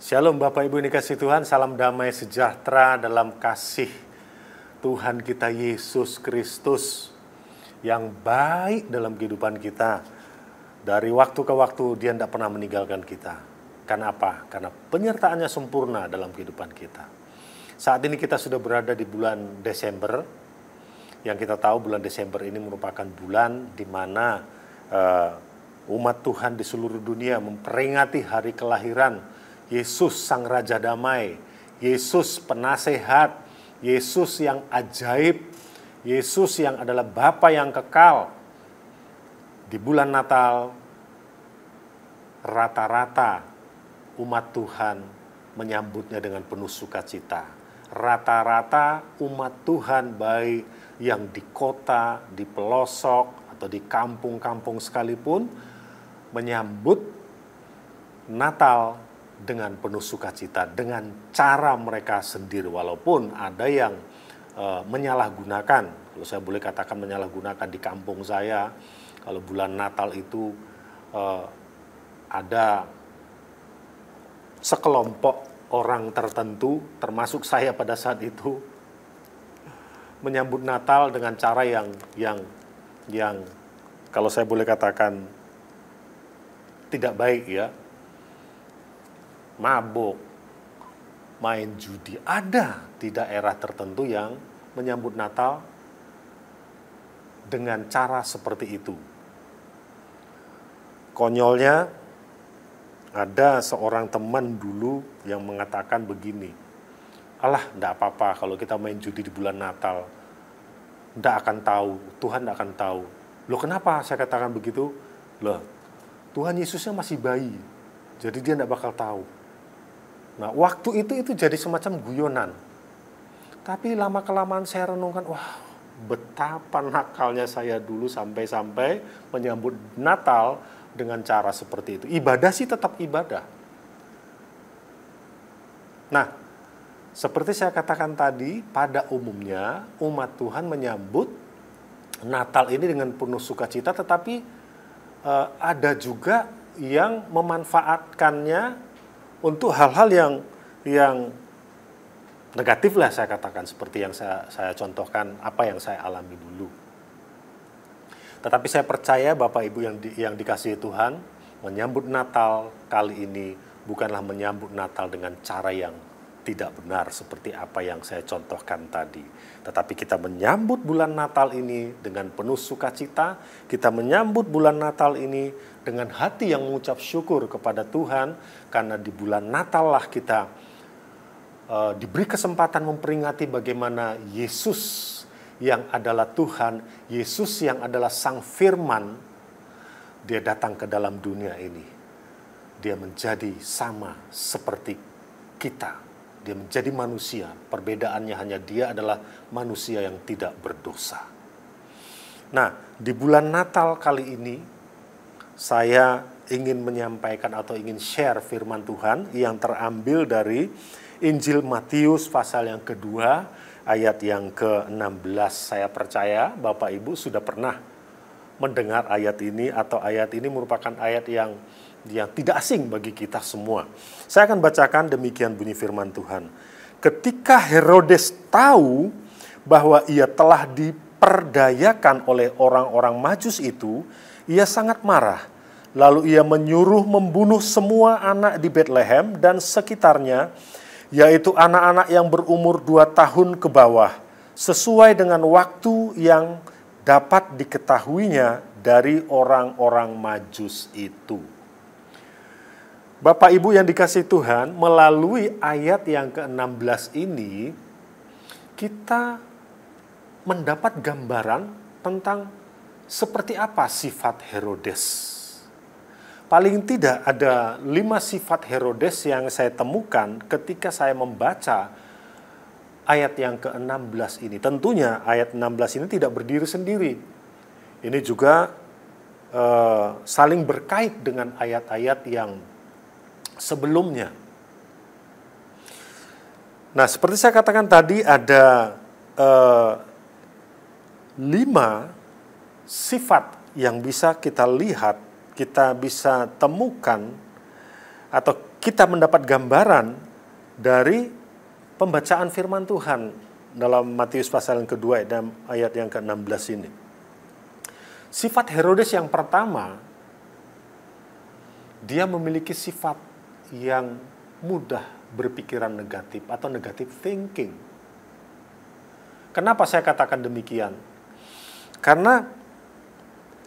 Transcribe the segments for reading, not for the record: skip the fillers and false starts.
Shalom Bapak Ibu yang dikasihi Tuhan, salam damai sejahtera dalam kasih Tuhan kita Yesus Kristus yang baik dalam kehidupan kita. Dari waktu ke waktu Dia tidak pernah meninggalkan kita. Karena apa? Karena penyertaannya sempurna dalam kehidupan kita. Saat ini kita sudah berada di bulan Desember. Yang kita tahu bulan Desember ini merupakan bulan di mana umat Tuhan di seluruh dunia memperingati hari kelahiran Yesus Sang Raja Damai, Yesus Penasehat, Yesus yang ajaib, Yesus yang adalah Bapa yang kekal. Di bulan Natal, rata-rata umat Tuhan menyambutnya dengan penuh sukacita. Rata-rata umat Tuhan baik yang di kota, di pelosok, atau di kampung-kampung sekalipun menyambut Natal dengan penuh sukacita, dengan cara mereka sendiri. Walaupun ada yang menyalahgunakan, kalau saya boleh katakan menyalahgunakan di kampung saya, kalau bulan Natal itu ada sekelompok orang tertentu, termasuk saya pada saat itu, menyambut Natal dengan cara yang kalau saya boleh katakan tidak baik ya. Mabuk, main judi. Ada di daerah tertentu yang menyambut Natal dengan cara seperti itu. Konyolnya, ada seorang teman dulu yang mengatakan begini, alah, enggak apa-apa kalau kita main judi di bulan Natal. Enggak akan tahu, Tuhan enggak akan tahu. Loh kenapa saya katakan begitu? Loh, Tuhan Yesusnya masih bayi, jadi dia enggak bakal tahu. Nah, waktu itu jadi semacam guyonan. Tapi lama-kelamaan saya renungkan, wah, betapa nakalnya saya dulu sampai-sampai menyambut Natal dengan cara seperti itu. Ibadah sih tetap ibadah. Nah, seperti saya katakan tadi, pada umumnya umat Tuhan menyambut Natal ini dengan penuh sukacita, tetapi ada juga yang memanfaatkannya untuk hal-hal yang negatif lah saya katakan, seperti yang saya contohkan apa yang saya alami dulu. Tetapi saya percaya Bapak Ibu yang dikasihi Tuhan, menyambut Natal kali ini bukanlah menyambut Natal dengan cara yang tidak benar seperti apa yang saya contohkan tadi. Tetapi kita menyambut bulan Natal ini dengan penuh sukacita, kita menyambut bulan Natal ini dengan hati yang mengucap syukur kepada Tuhan, karena di bulan Natal lah kita diberi kesempatan memperingati bagaimana Yesus yang adalah Tuhan, Yesus yang adalah Sang Firman, Dia datang ke dalam dunia ini. Dia menjadi sama seperti kita. Dia menjadi manusia, perbedaannya hanya Dia adalah manusia yang tidak berdosa. Nah, di bulan Natal kali ini, saya ingin menyampaikan atau ingin share firman Tuhan yang terambil dari Injil Matius pasal yang kedua, ayat yang ke-16. Saya percaya Bapak Ibu sudah pernah mendengar ayat ini, atau ayat ini merupakan ayat yang tidak asing bagi kita semua. Saya akan bacakan demikian bunyi firman Tuhan. Ketika Herodes tahu bahwa ia telah diperdayakan oleh orang-orang Majus itu, ia sangat marah. Lalu ia menyuruh membunuh semua anak di Betlehem dan sekitarnya, yaitu anak-anak yang berumur 2 tahun ke bawah, sesuai dengan waktu yang dapat diketahuinya dari orang-orang Majus itu. Bapak Ibu yang dikasihi Tuhan, melalui ayat yang ke-16 ini, kita mendapat gambaran tentang seperti apa sifat Herodes. Paling tidak ada 5 sifat Herodes yang saya temukan ketika saya membaca ayat yang ke-16 ini. Tentunya ayat 16 ini tidak berdiri sendiri. Ini juga saling berkait dengan ayat-ayat yang sebelumnya. Nah, seperti saya katakan tadi, ada 5 sifat yang bisa kita lihat, kita bisa temukan, atau kita mendapat gambaran dari pembacaan firman Tuhan dalam Matius pasal yang kedua dan ayat yang ke-16 ini. Sifat Herodes yang pertama, dia memiliki sifat yang mudah berpikiran negatif atau negative thinking. Kenapa saya katakan demikian? Karena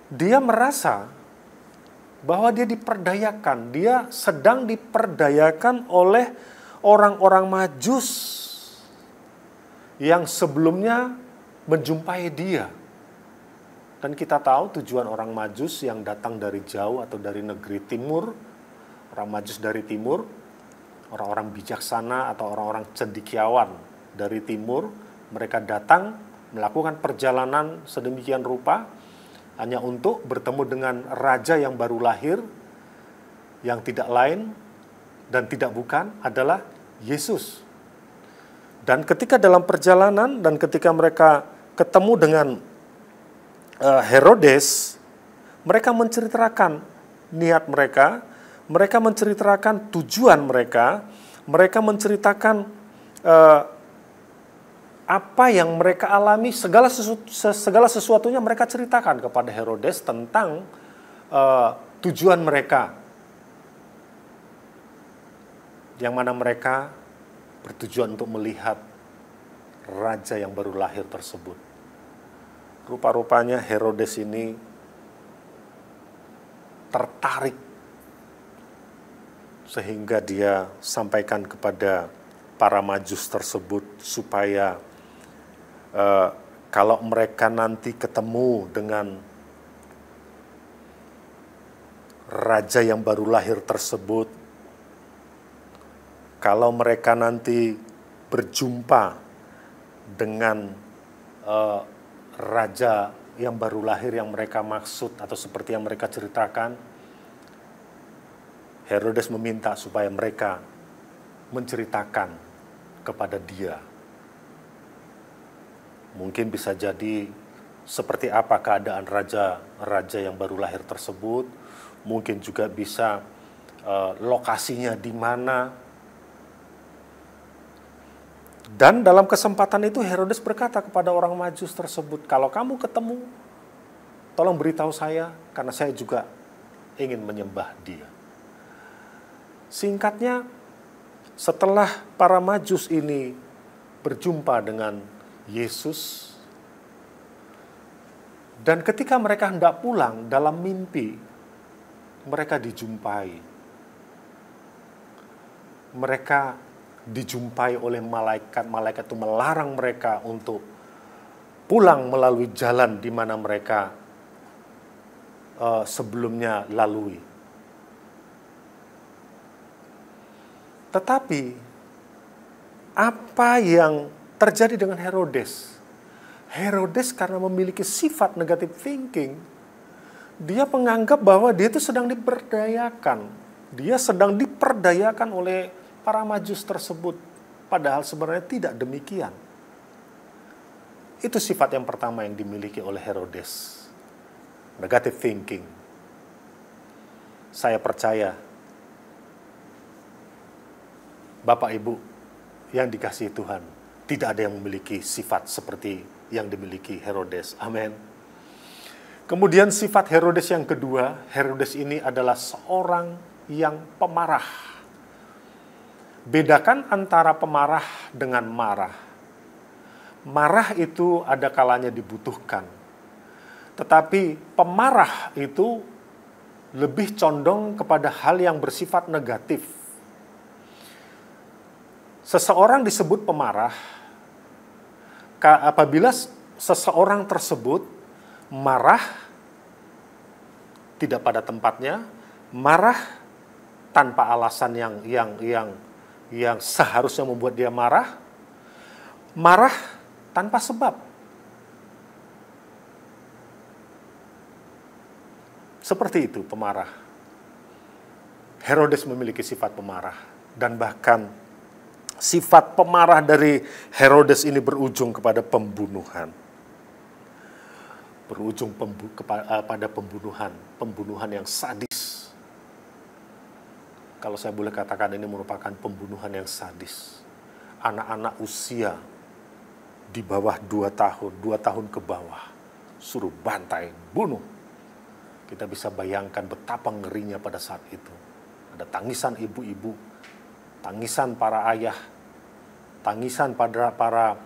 dia merasa bahwa dia diperdayakan, dia sedang diperdayakan oleh orang-orang Majus yang sebelumnya menjumpai dia. Dan kita tahu tujuan orang Majus yang datang dari jauh atau dari negeri timur, orang Majus dari timur, orang-orang bijaksana atau orang-orang cendekiawan dari timur, mereka datang melakukan perjalanan sedemikian rupa hanya untuk bertemu dengan raja yang baru lahir, yang tidak lain dan tidak bukan adalah Yesus. Dan ketika dalam perjalanan dan ketika mereka ketemu dengan Herodes, mereka menceritakan niat mereka, mereka menceritakan tujuan mereka menceritakan apa yang mereka alami, segala sesuatunya mereka ceritakan kepada Herodes tentang tujuan mereka, yang mana mereka bertujuan untuk melihat raja yang baru lahir tersebut. Rupa-rupanya Herodes ini tertarik sehingga dia sampaikan kepada para Majus tersebut supaya kalau mereka nanti ketemu dengan raja yang baru lahir tersebut, kalau mereka nanti berjumpa dengan raja yang baru lahir yang mereka maksud atau seperti yang mereka ceritakan, Herodes meminta supaya mereka menceritakan kepada dia. Mungkin bisa jadi seperti apa keadaan raja yang baru lahir tersebut, mungkin juga bisa lokasinya di mana. Dan dalam kesempatan itu Herodes berkata kepada orang Majus tersebut, kalau kamu ketemu, tolong beritahu saya, karena saya juga ingin menyembah dia. Singkatnya, setelah para Majus ini berjumpa dengan Yesus, dan ketika mereka hendak pulang dalam mimpi, mereka dijumpai. Mereka dijumpai oleh malaikat itu melarang mereka untuk pulang melalui jalan di mana mereka sebelumnya lalui. Tetapi apa yang terjadi dengan Herodes? Herodes karena memiliki sifat negative thinking, dia menganggap bahwa dia itu sedang diperdayakan. Dia sedang diperdayakan oleh para Majus tersebut, padahal sebenarnya tidak demikian. Itu sifat yang pertama yang dimiliki oleh Herodes, negative thinking. Saya percaya, Bapak Ibu yang dikasihi Tuhan, tidak ada yang memiliki sifat seperti yang dimiliki Herodes. Amin. Kemudian sifat Herodes yang kedua, Herodes ini adalah seorang yang pemarah. Bedakan antara pemarah dengan marah. Marah itu ada kalanya dibutuhkan. Tetapi pemarah itu lebih condong kepada hal yang bersifat negatif. Seseorang disebut pemarah apabila seseorang tersebut marah tidak pada tempatnya, marah tanpa alasan yang seharusnya membuat dia marah, marah tanpa sebab. Seperti itu pemarah. Herodes memiliki sifat pemarah, dan bahkan sifat pemarah dari Herodes ini berujung kepada pembunuhan. Berujung pada pembunuhan yang sadis. kalau saya boleh katakan ini merupakan pembunuhan yang sadis. Anak-anak usia di bawah 2 tahun, 2 tahun ke bawah, suruh bantai, bunuh. Kita bisa bayangkan betapa ngerinya pada saat itu. Ada tangisan ibu-ibu, tangisan para ayah, tangisan pada para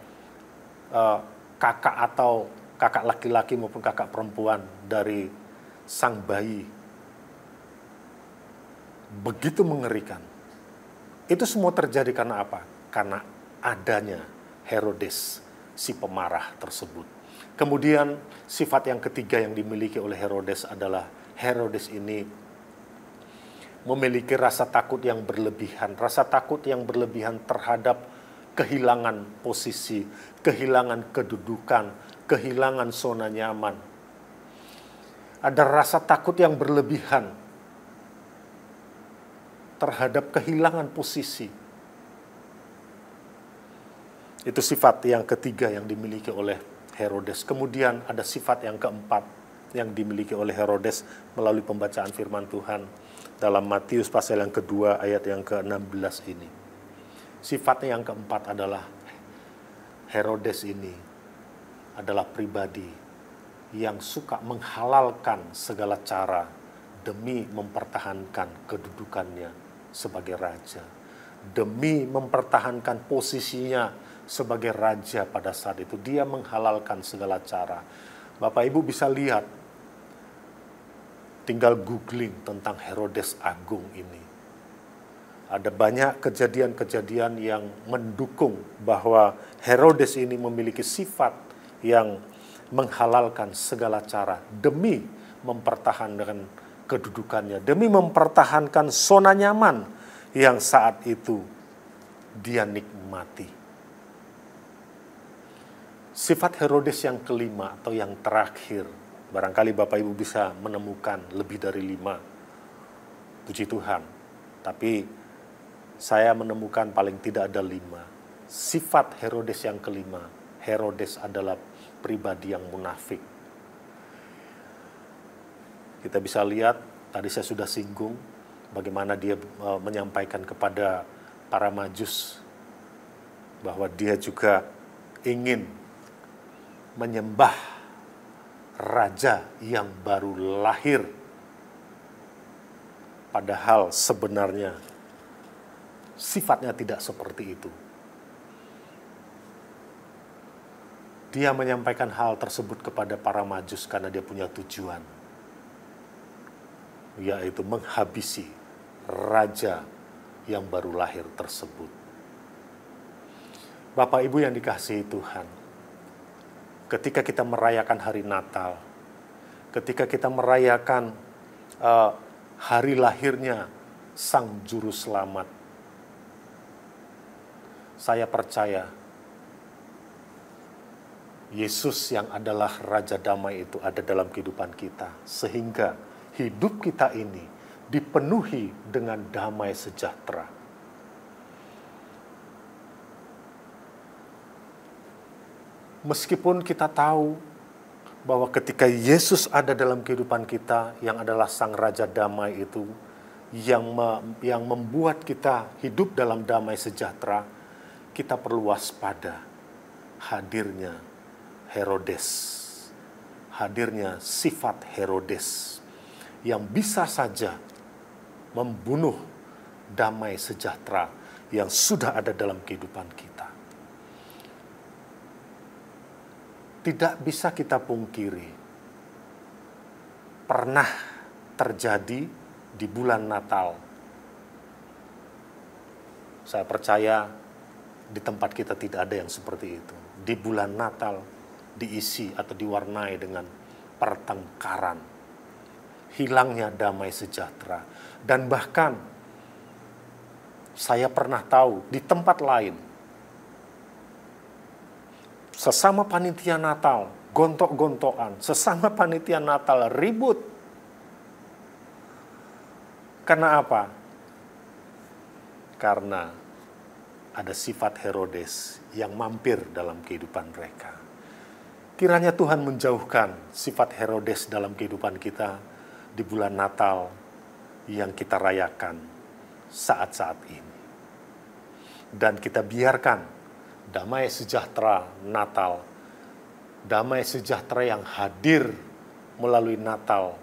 kakak atau kakak laki-laki maupun kakak perempuan dari sang bayi. Begitu mengerikan. Itu semua terjadi karena apa? Karena adanya Herodes, si pemarah tersebut. Kemudian sifat yang ketiga yang dimiliki oleh Herodes adalah Herodes ini memiliki rasa takut yang berlebihan. Rasa takut yang berlebihan terhadap kehilangan posisi, kehilangan kedudukan, kehilangan zona nyaman. Ada rasa takut yang berlebihan terhadap kehilangan posisi. Itu sifat yang ketiga yang dimiliki oleh Herodes. Kemudian ada sifat yang keempat yang dimiliki oleh Herodes melalui pembacaan firman Tuhan dalam Matius pasal yang kedua ayat yang ke-16 ini. Sifatnya yang keempat adalah Herodes ini adalah pribadi yang suka menghalalkan segala cara demi mempertahankan kedudukannya sebagai raja, demi mempertahankan posisinya sebagai raja pada saat itu. Dia menghalalkan segala cara. Bapak Ibu bisa lihat, tinggal googling tentang Herodes Agung ini. Ada banyak kejadian-kejadian yang mendukung bahwa Herodes ini memiliki sifat yang menghalalkan segala cara demi mempertahankan kedudukannya, demi mempertahankan zona nyaman yang saat itu dia nikmati. Sifat Herodes yang kelima atau yang terakhir, barangkali Bapak Ibu bisa menemukan lebih dari 5, puji Tuhan. Tapi saya menemukan paling tidak ada 5. Sifat Herodes yang kelima, Herodes adalah pribadi yang munafik. Kita bisa lihat, tadi saya sudah singgung, bagaimana dia menyampaikan kepada para Majus bahwa dia juga ingin menyembah raja yang baru lahir. Padahal sebenarnya sifatnya tidak seperti itu. Dia menyampaikan hal tersebut kepada para Majus karena dia punya tujuan, yaitu menghabisi raja yang baru lahir tersebut. Bapak Ibu yang dikasihi Tuhan, ketika kita merayakan hari Natal, ketika kita merayakan hari lahirnya Sang Juru Selamat, saya percaya Yesus yang adalah Raja Damai itu ada dalam kehidupan kita, sehingga hidup kita ini dipenuhi dengan damai sejahtera. Meskipun kita tahu bahwa ketika Yesus ada dalam kehidupan kita, yang adalah Sang Raja Damai itu, yang membuat kita hidup dalam damai sejahtera, kita perlu waspada hadirnya Herodes, hadirnya sifat Herodes yang bisa saja membunuh damai sejahtera yang sudah ada dalam kehidupan kita. Tidak bisa kita pungkiri, pernah terjadi di bulan Natal. Saya percaya di tempat kita tidak ada yang seperti itu. Di bulan Natal diisi atau diwarnai dengan pertengkaran, hilangnya damai sejahtera. Dan bahkan saya pernah tahu di tempat lain, sesama panitia Natal, gontok-gontokan, sesama panitia Natal ribut. Karena apa? Karena ada sifat Herodes yang mampir dalam kehidupan mereka. Kiranya Tuhan menjauhkan sifat Herodes dalam kehidupan kita di bulan Natal yang kita rayakan. saat-saat ini. Dan kita biarkan damai sejahtera Natal, damai sejahtera yang hadir melalui Natal,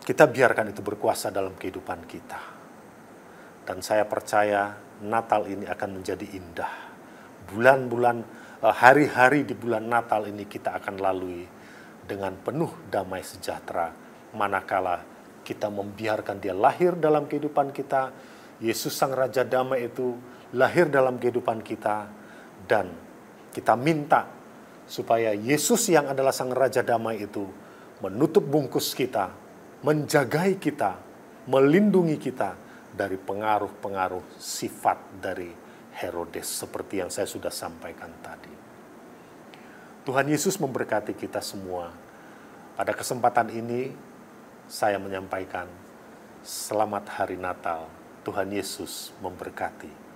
kita biarkan itu berkuasa dalam kehidupan kita. Dan saya percaya Natal ini akan menjadi indah. Hari-hari di bulan Natal ini kita akan lalui dengan penuh damai sejahtera. Manakala kita membiarkan dia lahir dalam kehidupan kita, Yesus Sang Raja Damai itu lahir dalam kehidupan kita, dan kita minta supaya Yesus yang adalah Sang Raja Damai itu menutup bungkus kita, menjagai kita, melindungi kita dari pengaruh-pengaruh sifat dari Herodes seperti yang saya sudah sampaikan tadi. Tuhan Yesus memberkati kita semua. Pada kesempatan ini saya menyampaikan selamat hari Natal. Tuhan Yesus memberkati.